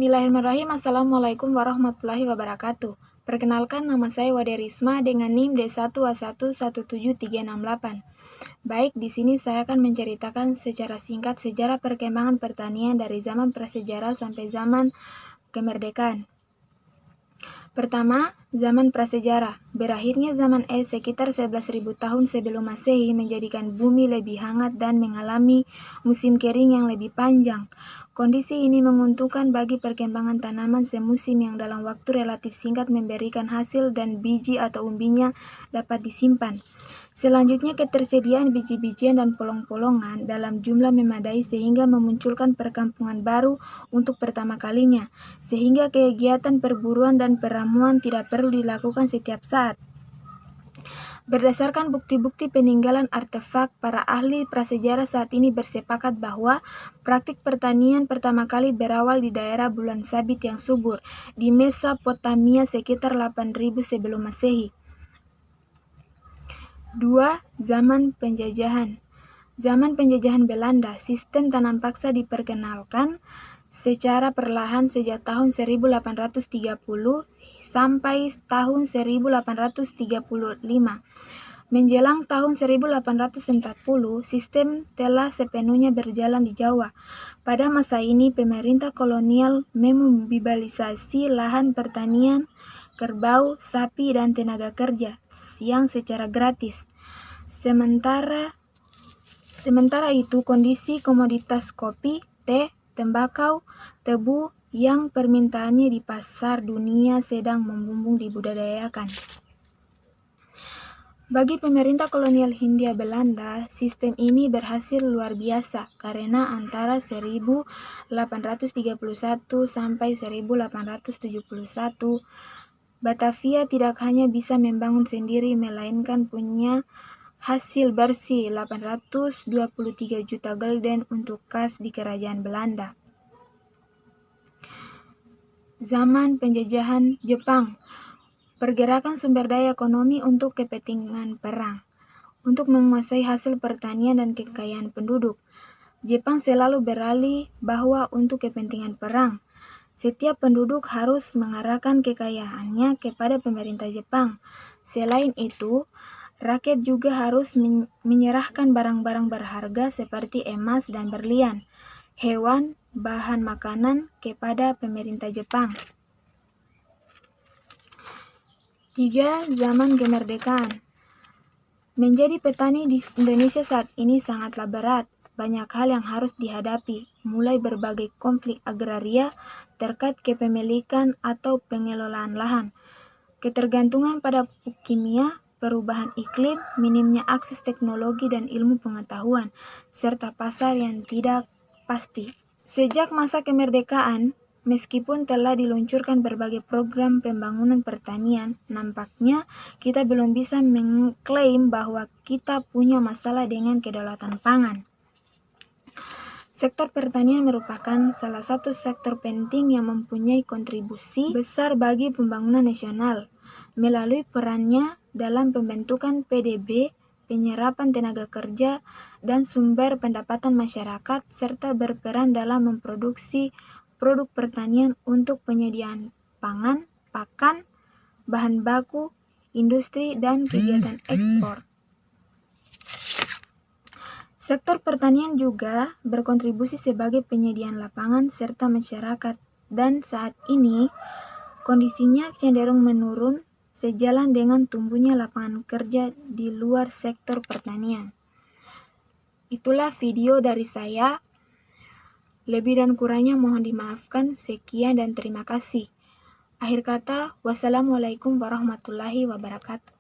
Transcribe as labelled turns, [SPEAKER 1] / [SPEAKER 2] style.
[SPEAKER 1] Bismillahirrahmanirrahim. Assalamualaikum warahmatullahi wabarakatuh. Perkenalkan, nama saya Wade Risma dengan NIM D1A117368. Baik, di sini saya akan menceritakan secara singkat sejarah perkembangan pertanian dari zaman prasejarah sampai zaman kemerdekaan. Pertama, zaman prasejarah. Berakhirnya zaman es sekitar 11.000 tahun sebelum Masehi menjadikan bumi lebih hangat dan mengalami musim kering yang lebih panjang. Kondisi ini menguntungkan bagi perkembangan tanaman semusim yang dalam waktu relatif singkat memberikan hasil dan biji atau umbinya dapat disimpan. Selanjutnya, ketersediaan biji-bijian dan polong-polongan dalam jumlah memadai sehingga memunculkan perkampungan baru untuk pertama kalinya, sehingga kegiatan perburuan dan peramuan tidak perlu dilakukan setiap saat. Berdasarkan bukti-bukti peninggalan artefak, para ahli prasejarah saat ini bersepakat bahwa praktik pertanian pertama kali berawal di daerah Bulan Sabit yang subur, di Mesopotamia sekitar 8.000 sebelum Masehi. 2. Zaman penjajahan. Zaman penjajahan Belanda, sistem tanam paksa diperkenalkan secara perlahan sejak tahun 1830 sampai tahun 1835. Menjelang tahun 1840, sistem telah sepenuhnya berjalan di Jawa. Pada masa ini, pemerintah kolonial memobilisasi lahan pertanian, kerbau, sapi, dan tenaga kerja yang secara gratis. Sementara itu, kondisi komoditas kopi, teh, tembakau, tebu yang permintaannya di pasar dunia sedang membumbung dibudidayakan. Bagi pemerintah kolonial Hindia Belanda, sistem ini berhasil luar biasa karena antara 1831 sampai 1871, Batavia tidak hanya bisa membangun sendiri, melainkan punya hasil bersih 823 juta gulden untuk kas di kerajaan Belanda. Zaman penjajahan Jepang. Pergerakan sumber daya ekonomi untuk kepentingan perang. Untuk menguasai hasil pertanian dan kekayaan penduduk, Jepang selalu beralih bahwa untuk kepentingan perang, setiap penduduk harus mengarahkan kekayaannya kepada pemerintah Jepang. Selain itu, rakyat juga harus menyerahkan barang-barang berharga seperti emas dan berlian, hewan, bahan makanan kepada pemerintah Jepang. 3. Zaman kemerdekaan. Menjadi petani di Indonesia saat ini sangatlah berat. Banyak hal yang harus dihadapi, mulai berbagai konflik agraria terkait kepemilikan atau pengelolaan lahan, ketergantungan pada pupuk kimia, perubahan iklim, minimnya akses teknologi dan ilmu pengetahuan, serta pasar yang tidak pasti. Sejak masa kemerdekaan, meskipun telah diluncurkan berbagai program pembangunan pertanian, nampaknya kita belum bisa mengklaim bahwa kita punya masalah dengan kedaulatan pangan. Sektor pertanian merupakan salah satu sektor penting yang mempunyai kontribusi besar bagi pembangunan nasional, melalui perannya dalam pembentukan PDB, penyerapan tenaga kerja, dan sumber pendapatan masyarakat, serta berperan dalam memproduksi produk pertanian untuk penyediaan pangan, pakan, bahan baku, industri, dan kegiatan ekspor. Sektor pertanian juga berkontribusi sebagai penyediaan lapangan serta masyarakat, dan saat ini kondisinya cenderung menurun sejalan dengan tumbuhnya lapangan kerja di luar sektor pertanian. Itulah video dari saya. Lebih dan kurangnya mohon dimaafkan. Sekian dan terima kasih. Akhir kata, wassalamualaikum warahmatullahi wabarakatuh.